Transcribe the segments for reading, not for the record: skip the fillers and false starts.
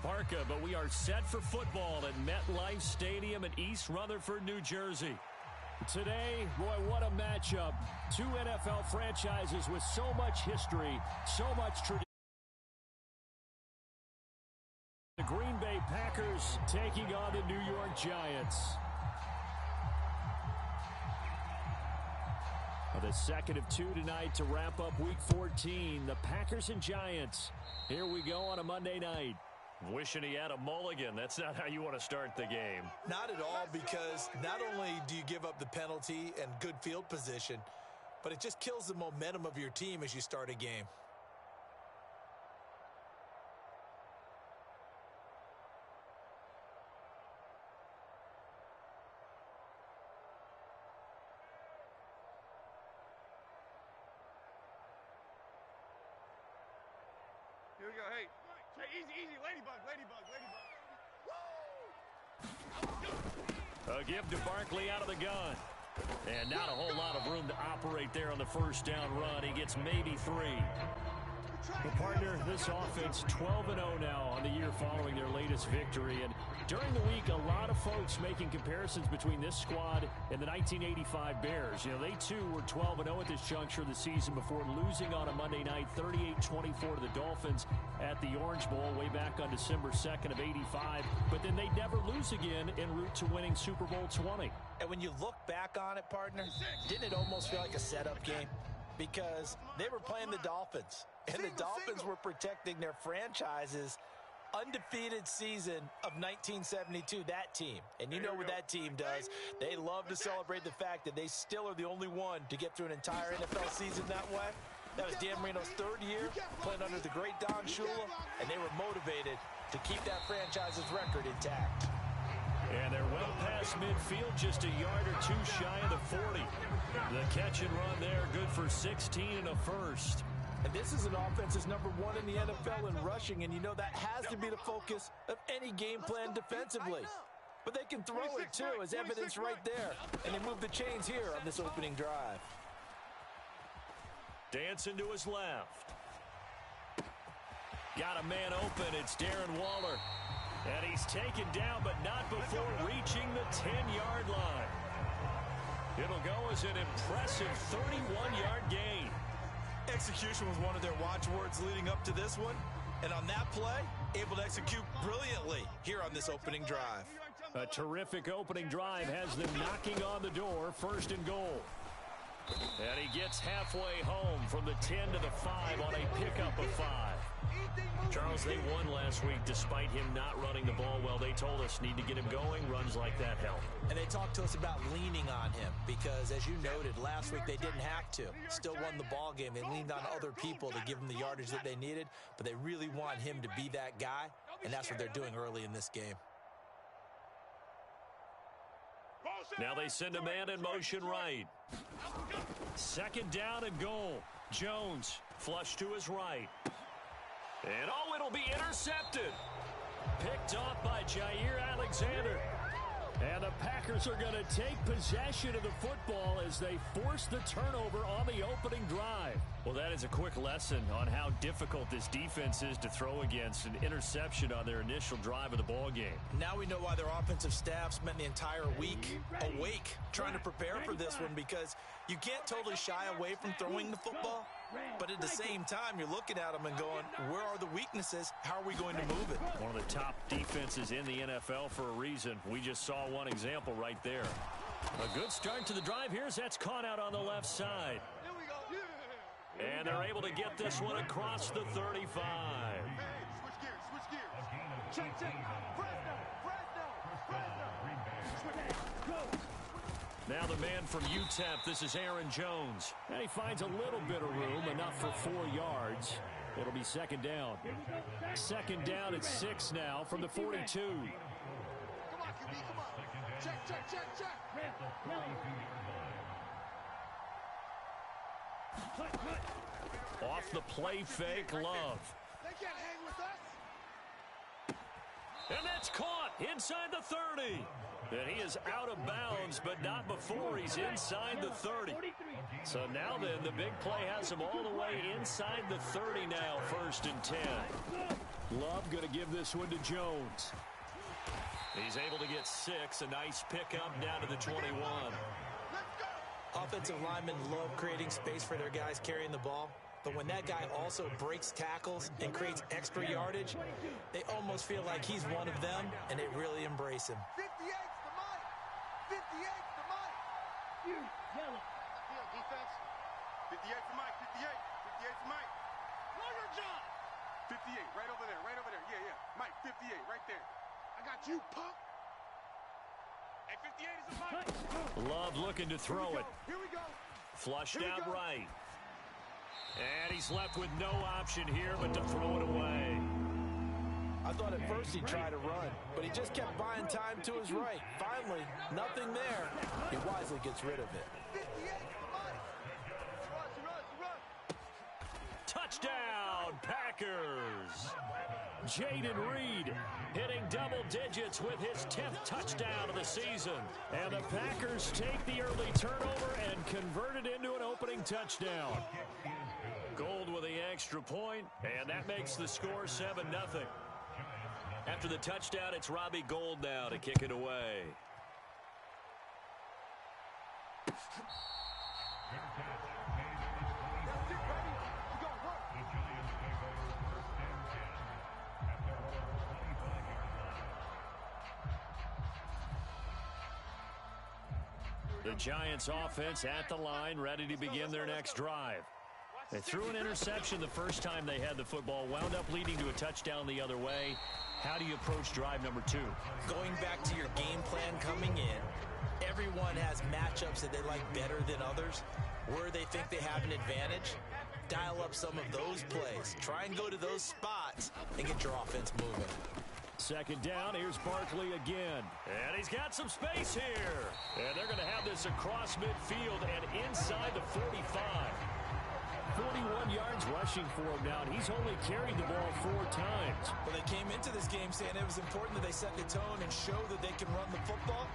parka, but we are set for football at MetLife Stadium in East Rutherford, New Jersey. Today, boy, what a matchup. Two NFL franchises with so much history, so much tradition. The Green Bay Packers taking on the New York Giants. The second of two tonight to wrap up Week 14. The Packers and Giants. Here we go on a Monday night. Wishing he had a mulligan. That's not how you want to start the game. Not at all, because not only do you give up the penalty and good field position, but it just kills the momentum of your team as you start a game. Here we go. Hey, easy, ladybug. A give to Barkley out of the gun. And not a whole lot of room to operate there on the first down run. He gets maybe 3. Well, partner, this offense 12-0 now on the year following their latest victory. And during the week, a lot of folks making comparisons between this squad and the 1985 Bears. You know, they too were 12-0 at this juncture of the season before losing on a Monday night 38-24 to the Dolphins at the Orange Bowl way back on December 2nd of 85. But then they never lose again en route to winning Super Bowl 20. And when you look back on it, partner, didn't it almost feel like a setup game? Because they were playing the Dolphins, and the Dolphins were protecting their franchise's undefeated season of 1972, that team. And you know what that team does. They love to celebrate the fact that they still are the only one to get through an entire NFL season that way. That was Dan Marino's 3rd year, playing under the great Don Shula, and they were motivated to keep that franchise's record intact. And they're well past midfield, just a yard or two shy of the 40. The catch and run there, good for 16 and a first. And this is an offense that's number 1 in the NFL in rushing, and you know that has to be the focus of any game plan defensively. But they can throw it too, as evidence right there. And they move the chains here on this opening drive. Dancing to his left. Got a man open. It's Darren Waller. And he's taken down, but not before reaching the 10-yard line. It'll go as an impressive 31-yard gain. Execution was one of their watchwords leading up to this one. And on that play, able to execute brilliantly here on this opening drive. A terrific opening drive has them knocking on the door, 1st and goal. And he gets halfway home from the 10 to the 5 on a pickup of 5. Charles, they won last week despite him not running the ball well. They told us need to get him going. Runs like that help. And they talked to us about leaning on him because, as you noted, last week they didn't have to. Still won the ball game. They leaned on other people to give them the yardage that they needed, but they really want him to be that guy, and that's what they're doing early in this game. Now they send a man in motion right. 2nd down and goal. Jones flush to his right. And oh, it'll be intercepted. Picked off by Jair Alexander. And the Packers are going to take possession of the football as they force the turnover on the opening drive. Well, that is a quick lesson on how difficult this defense is to throw against. An interception on their initial drive of the ball game. Now we know why their offensive staff spent the entire week awake trying to prepare for this one, because you can't totally shy away from throwing the football. But at the same time, you're looking at them and going, where are the weaknesses? How are we going to move it? One of the top defenses in the NFL for a reason. We just saw one example right there. A good start to the drive. That's caught out on the left side. And they're able to get this one across the 35. Switch gears. Check. Now the man from UTEP, this is Aaron Jones. And he finds a little bit of room, enough for 4 yards. It'll be 2nd down. 2nd down at 6 now from the 42. Come on, QB, come on. Check. Off the play fake, Love. They can't hang with us. And that's caught inside the 30. And he is out of bounds, but not before he's inside the 30. So now then, the big play has him all the way inside the 30 now, 1st and 10. Love going to give this one to Jones. He's able to get 6. A nice pickup down to the 21. Offensive linemen love creating space for their guys carrying the ball. But when that guy also breaks tackles and creates extra yardage, they almost feel like he's one of them, and they really embrace him. 58's the mic. 58's the mic. Yellow. Defense. 58's the mic. 58. 58's the mic. Lawyer John. 58, right over there, right over there. Yeah, yeah. Mike, 58, right there. I got you, punk. Hey, 58 is the mic. Love looking to throw it. Here we go. Flushed out right. And he's left with no option here but to throw it away. I thought at first he'd try to run, but he just kept buying time to his right. Finally, nothing there. He wisely gets rid of it. 58's the mic. Rush. Touchdown, Packers! Jaden Reed hitting double digits with his 10th touchdown of the season. And the Packers take the early turnover and convert it into an opening touchdown. Gold with the extra point, and that makes the score 7-0. After the touchdown, it's Robbie Gould now to kick it away. The Giants offense at the line, ready to begin their next drive. They threw an interception the first time they had the football, wound up leading to a touchdown the other way. How do you approach drive number 2? Going back to your game plan coming in, everyone has matchups that they like better than others. Where they think they have an advantage, dial up some of those plays. Try and go to those spots and get your offense moving. Second down, here's Barkley again. And he's got some space here. And they're going to have this across midfield and inside the 45. 41 yards rushing for him now, and he's only carried the ball 4 times. Well, they came into this game saying it was important that they set the tone and show that they can run the football.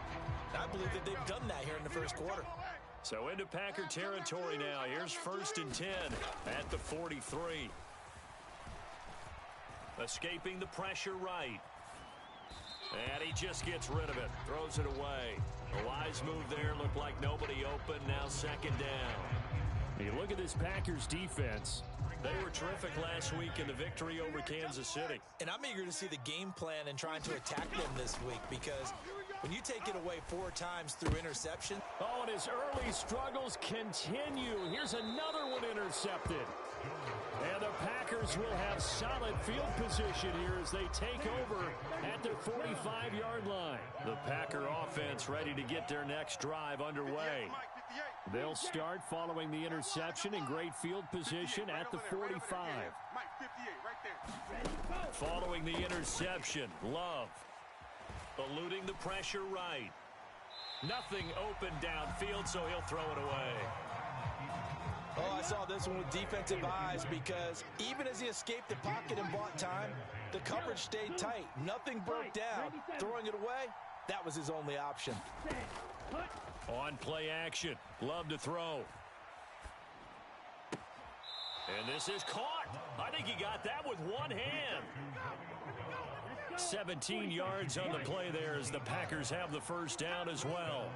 I believe that they've done that here in the first quarter. So into Packer territory now. Here's 1st and 10 at the 43. Escaping the pressure right. And he just gets rid of it. Throws it away. A wise move there. Looked like nobody open. Now 2nd down. You look at this Packers defense. They were terrific last week in the victory over Kansas City. And I'm eager to see the game plan and trying to attack them this week, because when you take it away 4 times through interception. Oh, and his early struggles continue. Here's another one intercepted. And the Packers will have solid field position here as they take over at their 45-yard line. The Packer offense ready to get their next drive underway. They'll start following the interception in great field position at the 45. Following the interception, Love eluding the pressure right. Nothing open downfield, so he'll throw it away. Oh, I saw this one with defensive eyes, because even as he escaped the pocket and bought time, the coverage stayed tight. Nothing broke down. Throwing it away, that was his only option. On play action, Love to throw. And this is caught. I think he got that with one hand. 17 yards on the play there as the Packers have the first down as well.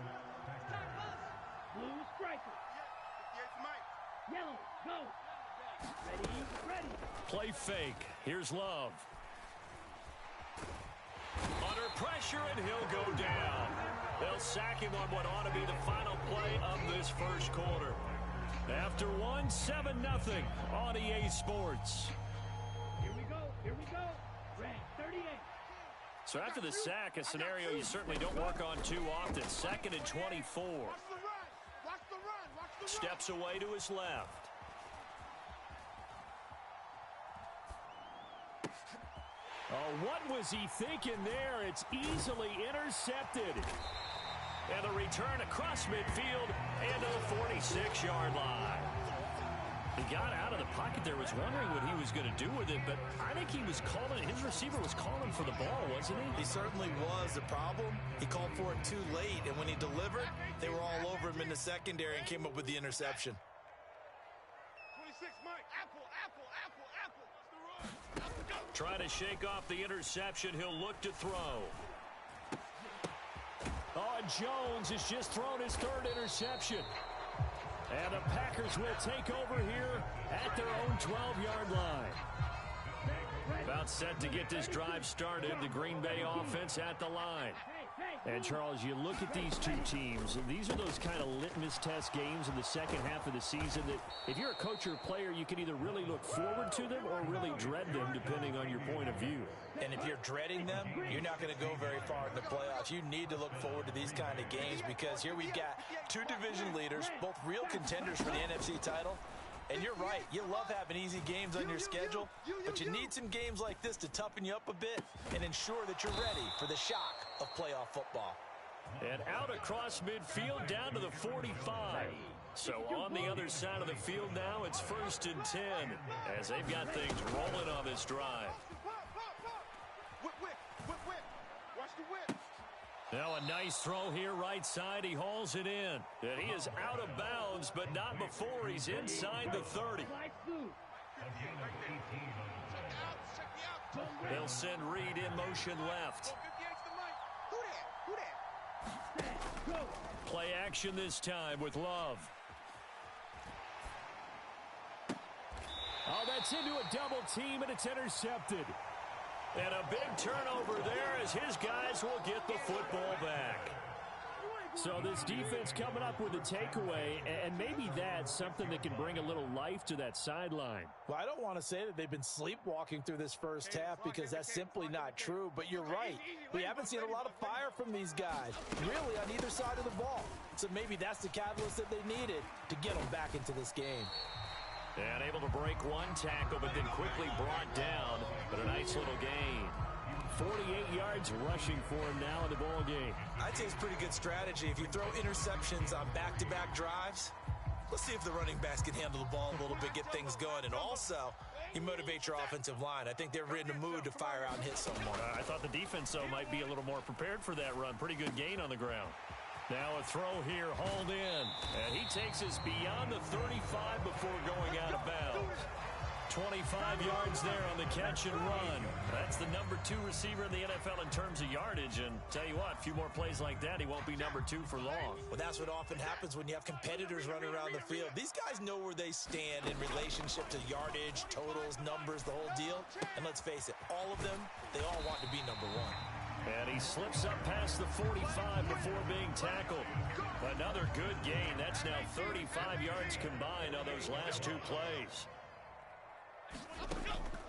Blue striker. Yellow, go. Ready. Play fake. Here's Love. Under pressure, and he'll go down. They'll sack him on what ought to be the final play of this first quarter. After 7-0 on EA Sports. Here we go. Red 38. So after the sack, a scenario you certainly don't work on too often. 2nd and 24. Watch the run. Steps away to his left. Oh, what was he thinking there? It's easily intercepted. And the return across midfield and to the 46-yard line. He got out of the pocket there, was wondering what he was going to do with it, but I think he was calling, his receiver was calling for the ball, wasn't he? He certainly was. The problem, he called for it too late, and when he delivered, they were all over him in the secondary and came up with the interception. 26, Mike. Apple. Trying to shake off the interception. He'll look to throw. Oh, and Jones has just thrown his third interception. And the Packers will take over here at their own 12-yard line. About set to get this drive started. The Green Bay offense at the line. And, Charles, you look at these two teams, these are those kind of litmus test games in the second half of the season that if you're a coach or a player, you can either really look forward to them or really dread them, depending on your point of view. And if you're dreading them, you're not going to go very far in the playoffs. You need to look forward to these kind of games because here we've got two division leaders, both real contenders for the NFC title. And you're right, you love having easy games on your schedule, but you need some games like this to toughen you up a bit and ensure that you're ready for the shock of playoff football. And out across midfield down to the 45. So on the other side of the field now, it's 1st and 10 as they've got things rolling on this drive. Watch the whip. Now a nice throw here right side. He hauls it in. And he is out of bounds, but not before he's inside the 30. They'll send Reed in motion left. Play action this time with Love. Oh, that's into a double team, and it's intercepted. And a big turnover there as his guys will get the football back. So this defense coming up with a takeaway, and maybe that's something that can bring a little life to that sideline. Well, I don't want to say that they've been sleepwalking through this first half because that's simply not true, but you're right. We haven't seen a lot of fire from these guys, really on either side of the ball. So maybe that's the catalyst that they needed to get them back into this game. And able to break one tackle, but then quickly brought down. But a nice little gain. 48 yards rushing for him now in the ball game. I'd say it's pretty good strategy. If you throw interceptions on back-to-back drives, let's see if the running backs can handle the ball a little bit, get things going. And also, you motivate your offensive line. I think they're in the mood to fire out and hit someone. I thought the defense, though, might be a little more prepared for that run. Pretty good gain on the ground. Now a throw here, hauled in. And he takes us beyond the 35 before going out of bounds. 25 yards there on the catch and run. That's the number 2 receiver in the NFL in terms of yardage. And tell you what, a few more plays like that, he won't be number 2 for long. Well, that's what often happens when you have competitors running around the field. These guys know where they stand in relationship to yardage, totals, numbers, the whole deal. And let's face it, all of them, they all want to be number 1. And he slips up past the 45 before being tackled. Another good gain. That's now 35 yards combined on those last 2 plays.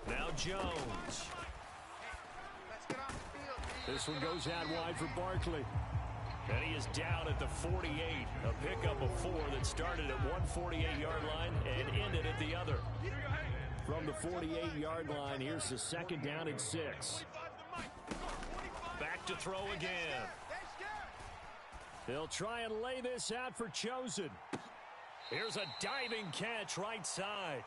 Now Jones. This one goes out wide for Barkley. And he is down at the 48. A pickup of 4 that started at 148-yard line and ended at the other. From the 48-yard line, here's the 2nd down and 6. Back to throw again. They'll try and lay this out for Chosen. Here's a diving catch right side.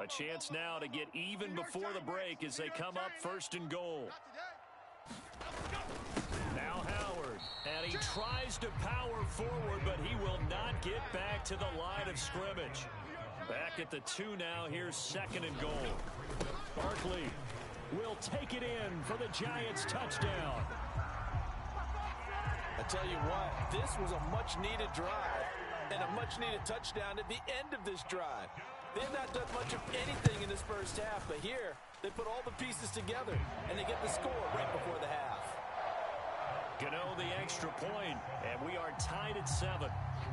A chance now to get even before the break as they come up 1st and goal. Now Howard, and he tries to power forward, but he will not get back to the line of scrimmage. Back at the 2 now, here's 2nd and goal. Barkley will take it in for the Giants touchdown. I tell you what, this was a much-needed drive and a much-needed touchdown at the end of this drive. They have not done much of anything in this first half, but here they put all the pieces together, and they get the score right before the half. Gano the extra point, and we are tied at 7.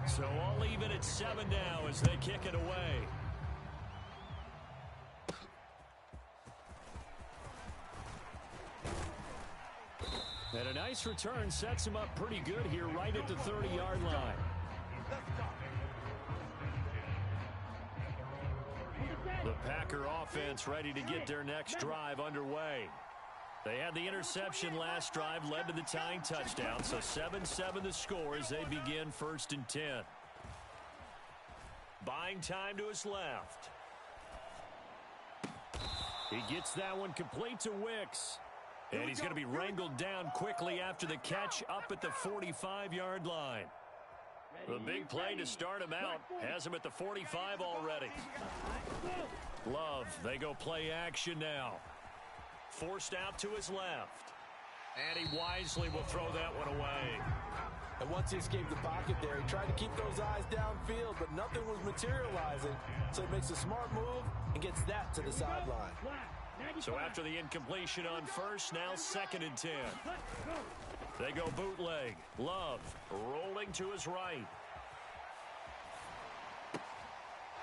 So all even at 7 now as they kick it away. And a nice return sets him up pretty good here right at the 30-yard line. The Packer offense ready to get their next drive underway. They had the interception last drive, led to the tying touchdown, so 7-7 the score as they begin 1st and 10. Buying time to his left. He gets that one complete to Wicks. And he's going to be wrangled down quickly after the catch up at the 45-yard line. The big play to start him out has him at the 45 already. Love, they go play action now. Forced out to his left. And he wisely will throw that one away. And once he escaped the pocket there, he tried to keep those eyes downfield, but nothing was materializing. So he makes a smart move and gets that to the sideline. So after the incompletion on first, now 2nd and 10. They go bootleg. Love rolling to his right.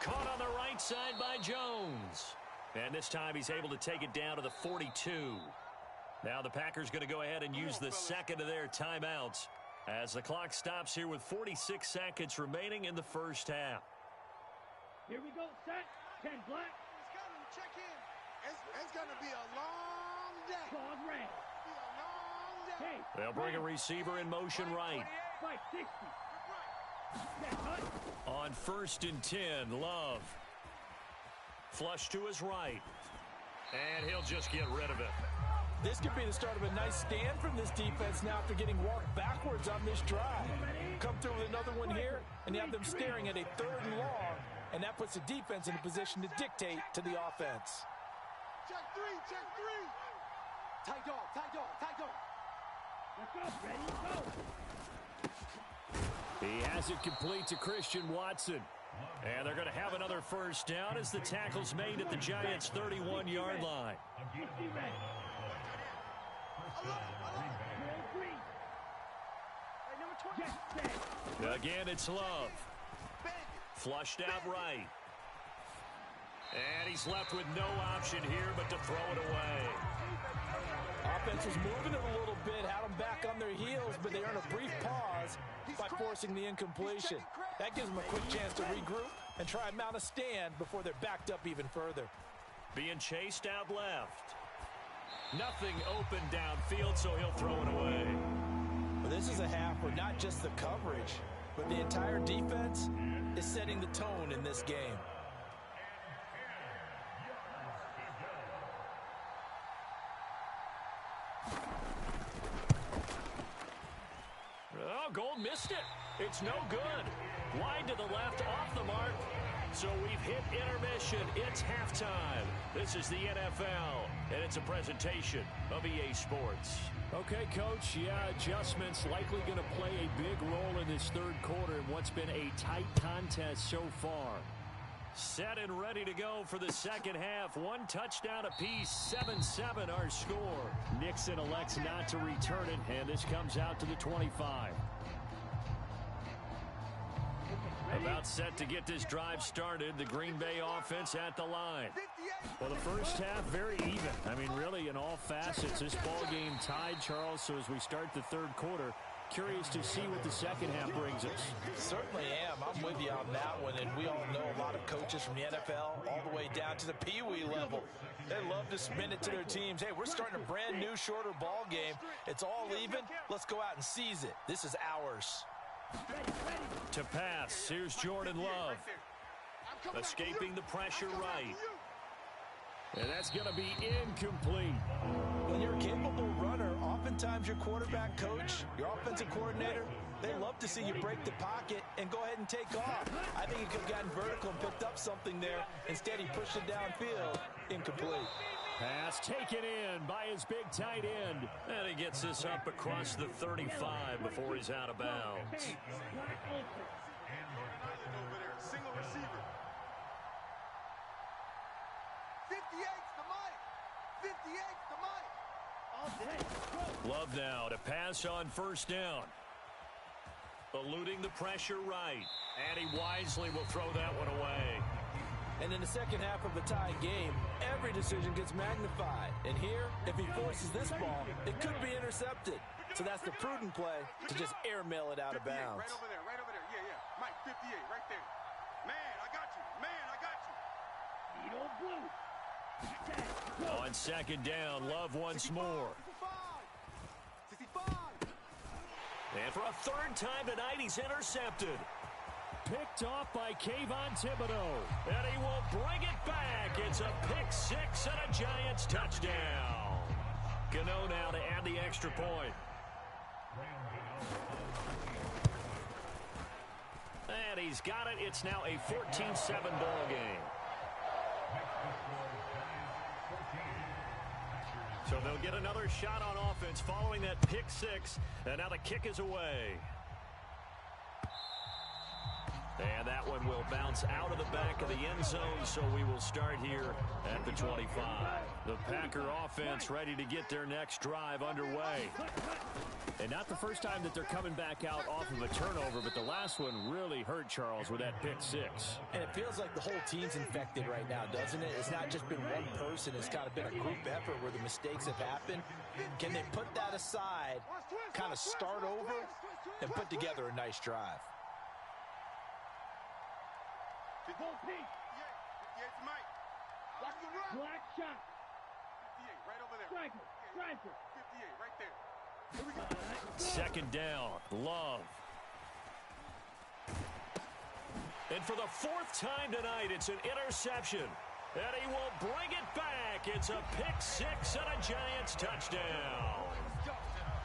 Caught on the right side by Jones. And this time he's able to take it down to the 42. Now the Packers going to go ahead and use the second of their timeouts as the clock stops here with 46 seconds remaining in the first half. Here we go, set, 10 black. Check in. It's going to be a long day. Claws red. Be a long day. They'll bring a receiver in motion right. 560. Set, hut. On 1st and 10, Love. Flush to his right. And he'll just get rid of it. This could be the start of a nice stand from this defense now after getting walked backwards on this drive. Come through with another one here, and you have them staring at a 3rd and long, and that puts the defense in a position to dictate to the offense. Check three, check three. Tight dog, tight dog, tight dog. Let's go, ready, go. He has it complete to Christian Watson. And they're going to have another first down as the tackle's made at the Giants' 31-yard line. Again, it's Love. Flushed out right. And he's left with no option here but to throw it away. Offense was moving it a little bit, had them back on their heels, but they earn a brief pause by forcing the incompletion. That gives them a quick chance to regroup and try and mount a stand before they're backed up even further. Being chased out left. Nothing open downfield, so he'll throw it away. Well, this is a half where not just the coverage, but the entire defense is setting the tone in this game. Oh, Gold missed it. It's no good. Wide to the left, off the mark. So we've hit intermission. It's halftime. This is the NFL, and it's a presentation of EA Sports. Okay, Coach, yeah, adjustments likely going to play a big role in this 3rd quarter in what's been a tight contest so far. Set and ready to go for the 2nd half. 1 touchdown apiece, 7-7 our score. Nixon elects not to return it, and this comes out to the 25. About set to get this drive started. The Green Bay offense at the line. Well, the first half, very even. I mean, really, in all facets, this ball game tied, Charles. So as we start the 3rd quarter, curious to see what the 2nd half brings us. Certainly am. I'm with you on that one. And we all know a lot of coaches from the NFL all the way down to the Pee-wee level. They love to spin it to their teams. Hey, we're starting a brand new, shorter ball game. It's all even. Let's go out and seize it. This is ours. To pass, here's Jordan Love. Escaping the pressure right. And that's going to be incomplete. When you're a capable runner, oftentimes your quarterback coach, your offensive coordinator, they love to see you break the pocket and go ahead and take off. I think he could have gotten vertical and picked up something there. Instead, he pushed it downfield. Incomplete. Pass taken in by his big tight end. And he gets this up across the 35 before he's out of bounds. Single receiver. 58's the mic. 58's the mic. All day. Love now to pass on first down. Eluding the pressure right. And he wisely will throw that one away. And in the 2nd half of a tied game, every decision gets magnified. And here, if he forces this ball, it could be intercepted. So that's the prudent play to just airmail it out of bounds. Right over there, right over there. Yeah, yeah. Mike, 58, right there. Man, I got you. Man, I got you. Need old blue. On 2nd down, Love once more. 65. And for a 3rd time tonight, he's intercepted. Picked off by Kayvon Thibodeau. And he will bring it back. It's a pick 6 and a Giants touchdown. Gano now to add the extra point. he's got it. It's now a 14-7 ball game. So they'll get another shot on offense following that pick six. And now the kick is away. And that one will bounce out of the back of the end zone, so we will start here at the 25. The Packer offense ready to get their next drive underway. And not the first time that they're coming back out off of a turnover, but the last one really hurt Charles with that pick six. And it feels like the whole team's infected right now, doesn't it? It's not just been one person. It's kind of been a group effort where the mistakes have happened. Can they put that aside, kind of start over, and put together a nice drive? Black shot. 58, right over there. Striker. Striker. 58, right there. Here we go. Second down, Love. And for the fourth time tonight, it's an interception. And he will bring it back. It's a pick six and a Giants touchdown.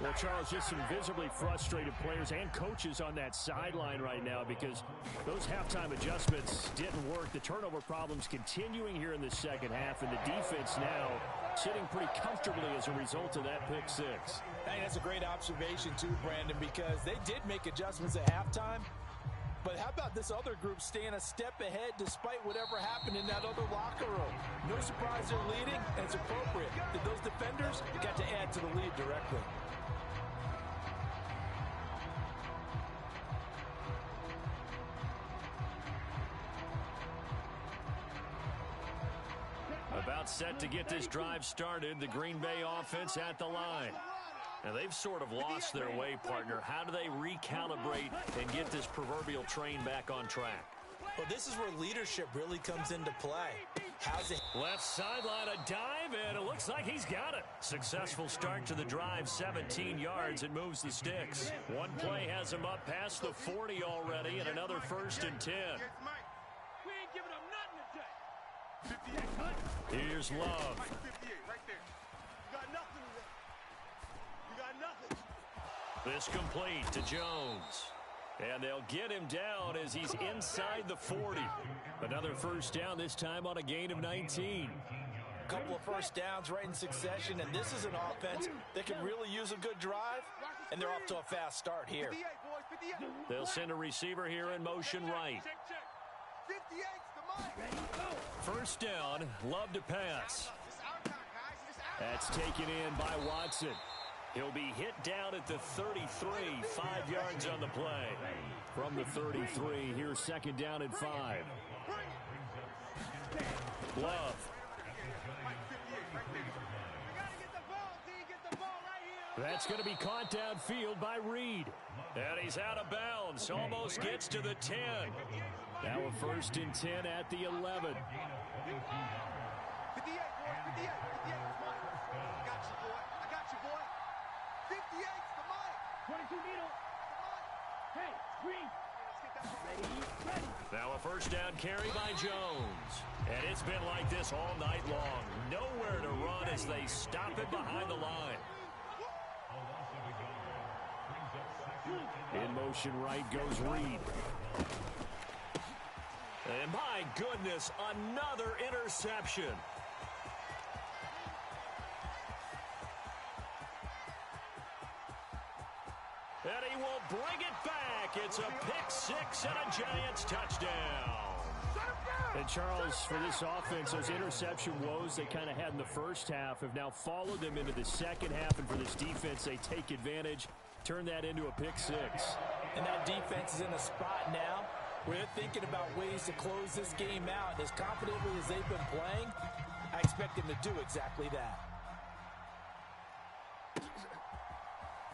Well, Charles, just some visibly frustrated players and coaches on that sideline right now because those halftime adjustments didn't work. The turnover problems continuing here in the second half, and the defense now sitting pretty comfortably as a result of that pick six. I think that's a great observation, too, Brandon, because they did make adjustments at halftime. But how about this other group staying a step ahead despite whatever happened in that other locker room? No surprise they're leading, and it's appropriate that those defenders got to add to the lead directly. About set to get this drive started, the Green Bay offense at the line. Now, they've sort of lost their way, partner. How do they recalibrate and get this proverbial train back on track? Well, this is where leadership really comes into play. How's it? Left sideline, a dive, and it looks like he's got it. Successful start to the drive, 17 yards, and moves the sticks. One play has him up past the 40 already, and another 1st and 10. We ain't giving them nothing today. 58. Here's Love. 58, right there. You got nothing today. You got nothing. This complete to Jones. And they'll get him down as he's inside the 40. Another first down, this time on a gain of 19. A couple of first downs right in succession, and this is an offense that can really use a good drive, and they're off to a fast start here. 58, boys, 58. They'll send a receiver here in motion right. 58's the mic. First down, Love to pass. It's our time, guys. It's our That's taken in by Watson. He'll be hit down at the 33, 5 yards on the play. From the 33, here's second down and 5. Love. That's going to be caught downfield by Reed. And he's out of bounds, almost gets to the 10. Now a 1st and 10 at the 11. 58, boy, 58, 58 is mine. I got you, boy. I got you, boy. 58's the mic. 22 needle. Hey, Green. Ready. Now a first down carry by Jones. And it's been like this all night long. Nowhere to run as they stop it behind the line. In motion right goes Reed. And my goodness, another interception. And he will bring it back. It's a pick six and a Giants touchdown. And Charles, for this offense, those interception woes they kind of had in the first half have now followed them into the second half. And for this defense, they take advantage, turn that into a pick six. And that defense is in a spot now where they're thinking about ways to close this game out. As confidently as they've been playing, I expect them to do exactly that.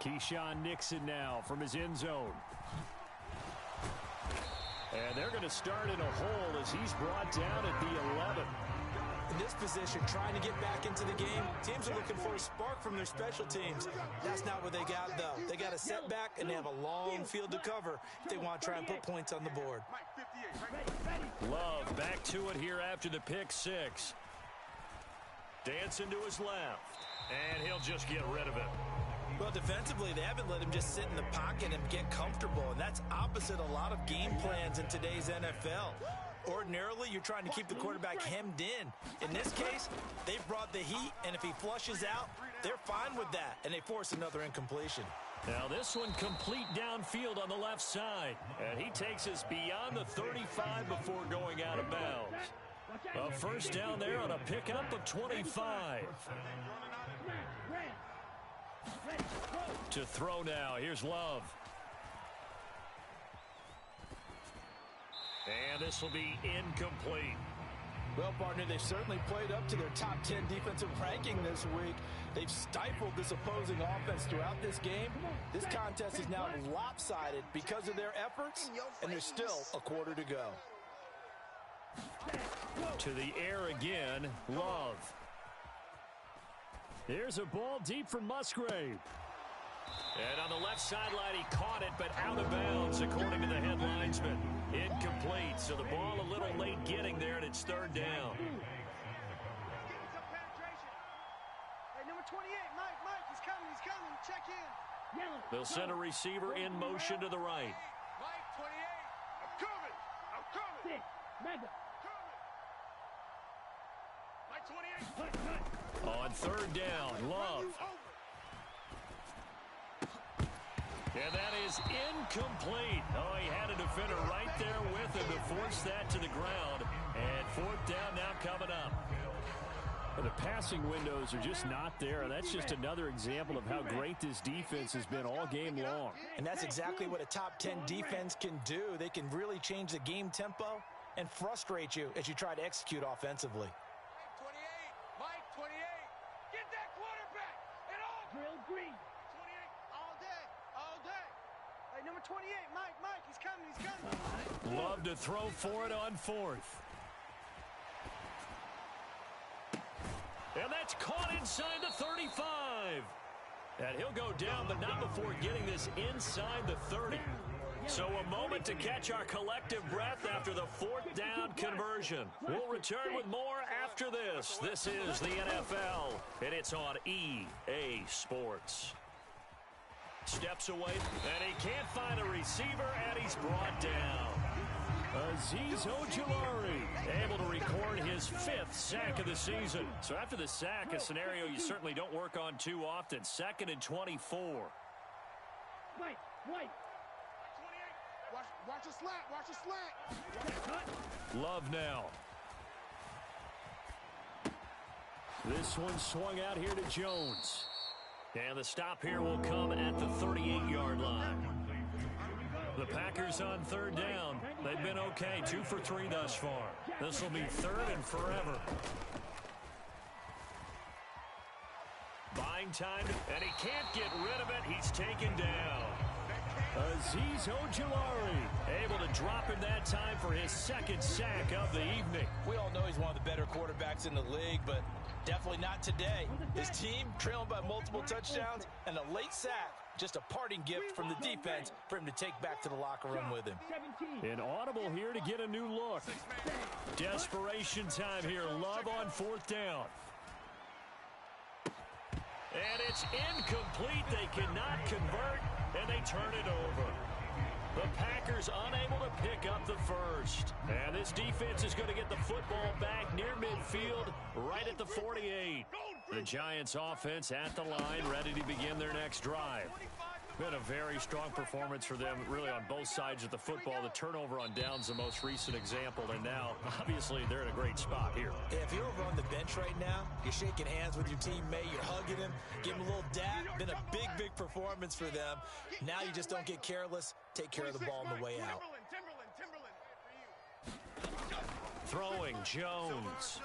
Keyshawn Nixon now from his end zone. And they're going to start in a hole as he's brought down at the 11. In this position, trying to get back into the game, teams are looking for a spark from their special teams. That's not what they got, though. They got a setback, and they have a long field to cover if they want to try and put points on the board. Love back to it here after the pick six. Dancing to his left, and he'll just get rid of it. Well, defensively, they haven't let him just sit in the pocket and get comfortable, and that's opposite a lot of game plans in today's NFL. Ordinarily, you're trying to keep the quarterback hemmed in. In this case, they've brought the heat, and if he flushes out, they're fine with that, and they force another incompletion. Now this one complete downfield on the left side, and he takes us beyond the 35 before going out of bounds. A first down there on a pickup of 25. To throw now, here's Love. And this will be incomplete. Well, partner, they've certainly played up to their top 10 defensive ranking this week. They've stifled this opposing offense throughout this game. This contest is now lopsided because of their efforts, and there's still a quarter to go. To the air again, Love. Here's a ball deep from Musgrave. And on the left sideline, he caught it, but out of bounds, according to the head linesman. Incomplete, so the ball a little late getting there, and it's third down. Hey, number 28, Mike, he's coming, check in. They'll send a receiver in motion to the right. Mike, 28, I'm coming. Mega. Mike, 28. On third down, Love. And that is incomplete. Oh, he had a defender right there with him to force that to the ground. And fourth down now coming up. The passing windows are just not there. And that's just another example of how great this defense has been all game long. And that's exactly what a top 10 defense can do. They can really change the game tempo and frustrate you as you try to execute offensively. Mike, 28. Get that quarterback. And all. Drill green. 28. All day. Hey, number 28, Mike, he's coming. Love to throw for it on fourth. And that's caught inside the 35. And he'll go down, but not before getting this inside the 30. So a moment to catch our collective breath after the fourth down conversion. We'll return with more after this. This is the NFL, and it's on EA Sports. Steps away, and he can't find a receiver, and he's brought down. Azeez Ojulari able to record his 5th sack of the season. So after the sack, a scenario you certainly don't work on too often. 2nd and 24. White. 28. Watch a slant. Love now. This one swung out here to Jones. And the stop here will come at the 38-yard line. The Packers on third down. They've been okay, 2 for 3 thus far. This will be 3rd and forever. Buying time, and he can't get rid of it. He's taken down. Azeez Ojulari able to drop him that time for his 2nd sack of the evening. We all know he's one of the better quarterbacks in the league, but definitely not today. His team trailing by multiple touchdowns, and a late sack, just a parting gift from the defense for him to take back to the locker room with him. An audible here to get a new look. Desperation time here. Love on 4th down. And it's incomplete. They cannot convert, and they turn it over. The Packers unable to pick up the first. And this defense is going to get the football back near midfield, right at the 48. The Giants offense at the line, ready to begin their next drive. Been a very strong performance for them, really, on both sides of the football. The turnover on downs, the most recent example, and now, obviously, they're in a great spot here. If you're over on the bench right now, you're shaking hands with your teammate, you're hugging him, give him a little dap. Been a big performance for them. Now you just don't get careless. Take care of the ball on the way out. Throwing Jones.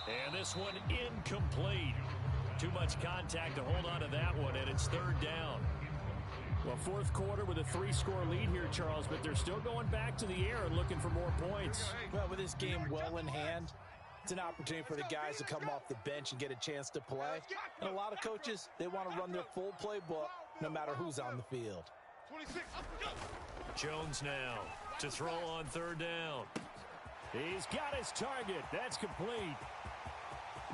And this one incomplete. Too much contact to hold on to that one, and it's 3rd down. Well, 4th quarter with a 3-score lead here, Charles, but they're still going back to the air and looking for more points. Well, with this game well in hand, it's an opportunity for the guys to come off the bench and get a chance to play. And a lot of coaches, they want to run their full playbook no matter who's on the field. Jones now to throw on 3rd down. He's got his target. That's complete.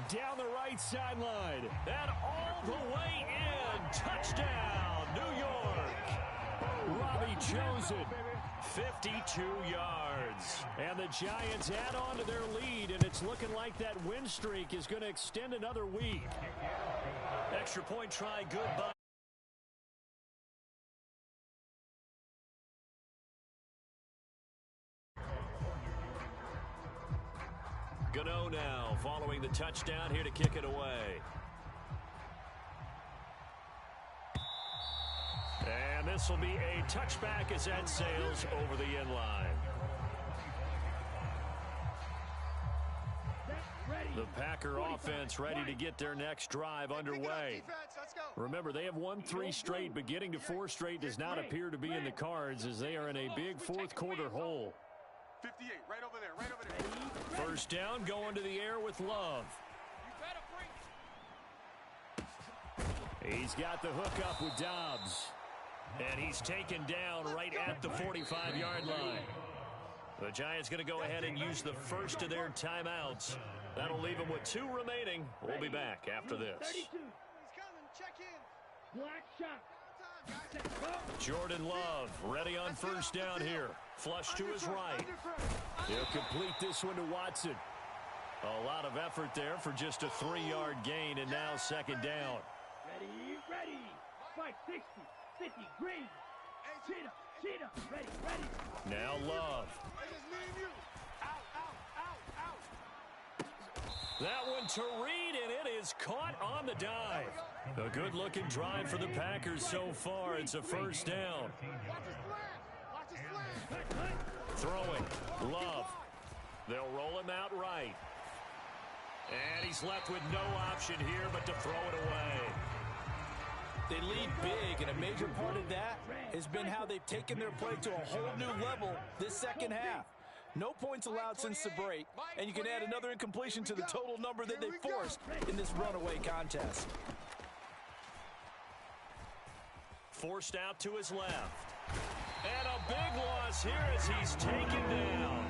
Down the right sideline. And all the way in. Touchdown, New York. Robbie Chosen, 52 yards. And the Giants add on to their lead, and it's looking like that win streak is going to extend another week. Extra point try, good by. Gano now following the touchdown here to kick it away. And this will be a touchback as that sails over the end line. The Packer offense ready to get their next drive underway. Remember, they have won 3 straight, but getting to 4 straight does not appear to be in the cards as they are in a big fourth quarter hole. 58, right over there, right over there. First down, going to the air with Love. He's got the hook up with Dobbs. And he's taken down right at the 45-yard line. The Giants going to go ahead and use the first of their timeouts. That'll leave them with 2 remaining. We'll be back after this. 32. He's coming. Check in. Black shot. Jordan Love ready on first down here. Flush to his right. He'll complete this one to Watson. A lot of effort there for just a 3-yard gain, and now second down. Ready. 560, 50, green. Cheetah, ready. Now Love. That one to Reed, and it is caught on the dive. A good-looking drive for the Packers so far. It's a first down. Throwing. Love. They'll roll him out right. And he's left with no option here but to throw it away. They lead big, and a major part of that has been how they've taken their play to a whole new level this second half. No points allowed since the break, and you can add another incompletion to the total number that they forced in this runaway contest. Forced out to his left. And a big loss here as he's taken down.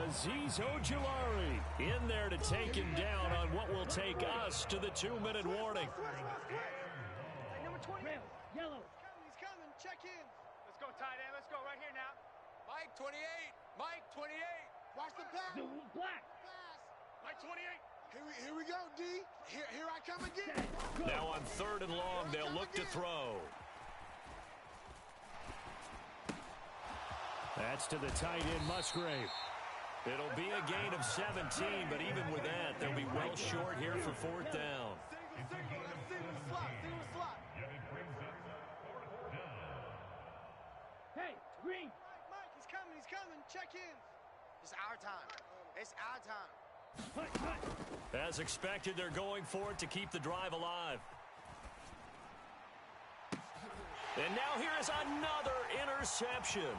Azeez Ojulari in there to take him down on what will take us to the 2-minute warning. Number 20. Yellow. He's coming. Check in. Let's go, tight end. Let's go right here now. Mike, 28. Mike, 28. Watch the pass. Black. Mike, 28. Here we go, D. Here I come again. Now on 3rd and long, they'll look to throw. That's to the tight end, Musgrave. It'll be a gain of 17, but even with that, they'll be well short here for 4th down. Hey, green. Mike, he's coming. Check in. It's our time. It's our time. As expected, they're going for it to keep the drive alive. And now here is another interception.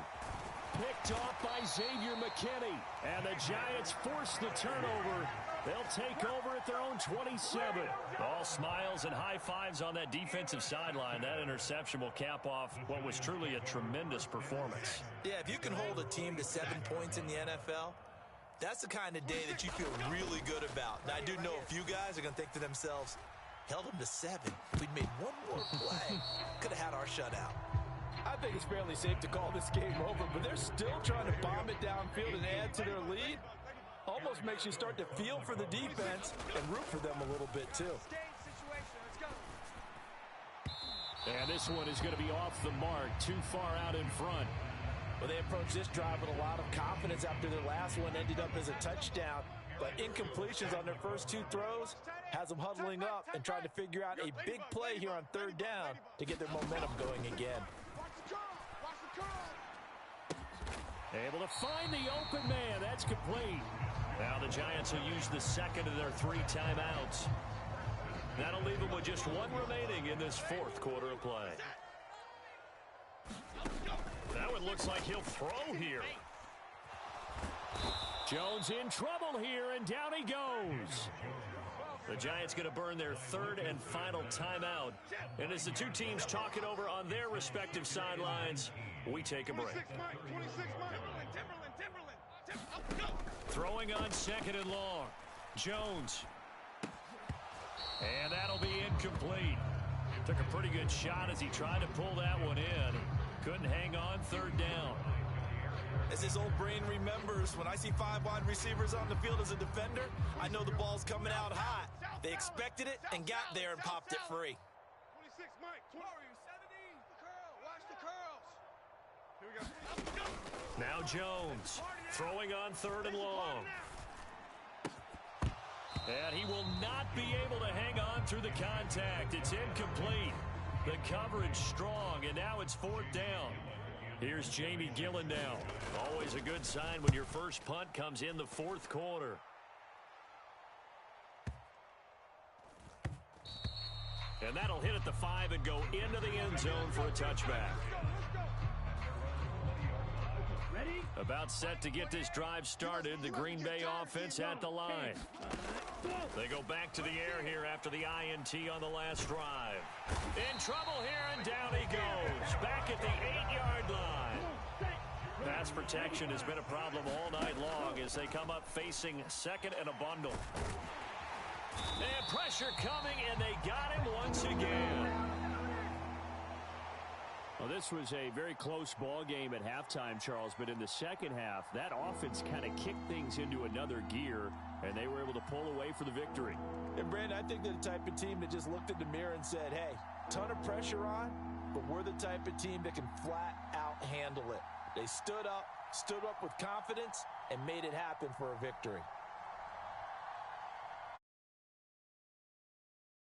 Picked off by Xavier McKinney. And the Giants force the turnover. They'll take over at their own 27. All smiles and high fives on that defensive sideline. That interception will cap off what was truly a tremendous performance. Yeah, if you can hold a team to 7 points in the NFL, that's the kind of day that you feel really good about. Now, I do know a few guys are going to think to themselves, held them to 7. We'd made one more play. Could have had our shutout. I think it's fairly safe to call this game over, but they're still trying to bomb it downfield and add to their lead. Almost makes you start to feel for the defense and root for them a little bit, too. And this one is going to be off the mark, too far out in front. Well, they approached this drive with a lot of confidence after their last one ended up as a touchdown. But incompletions on their first 2 throws has them huddling up and trying to figure out a big play here on 3rd down to get their momentum going again. Able to find the open man. That's complete. Now the Giants will use the second of their 3 timeouts. That'll leave them with just 1 remaining in this 4th quarter of play. That one looks like he'll throw here. Jones in trouble here, and down he goes. The Giants going to burn their 3rd and final timeout. And as the 2 teams talk it over on their respective sidelines, we take a break. Timberland. Throwing on 2nd and long. Jones. And that'll be incomplete. Took a pretty good shot as he tried to pull that one in. Couldn't hang on, third down. As his old brain remembers, when I see 5 wide receivers on the field as a defender, I know the ball's coming out hot. They expected it and got there and popped it free. 26, Mike. 20. Watch the curls. Here we go. Now Jones throwing on third and long. And he will not be able to hang on through the contact. It's incomplete. The coverage strong, and now it's fourth down. Here's Jamie Gillen now. Always a good sign when your first punt comes in the fourth quarter. And that'll hit at the 5 and go into the end zone for a touchback. About set to get this drive started. The Green Bay offense at the line. They go back to the air here after the INT on the last drive. In trouble here, and down he goes. Back at the 8-yard line. Pass protection has been a problem all night long as they come up facing second and a bundle. And pressure coming, and they got him once again. Well, this was a very close ball game at halftime, Charles, but in the second half, that offense kind of kicked things into another gear, and they were able to pull away for the victory. And, Brandon, I think they're the type of team that just looked in the mirror and said, hey, ton of pressure on, but we're the type of team that can flat out handle it. They stood up with confidence, and made it happen for a victory.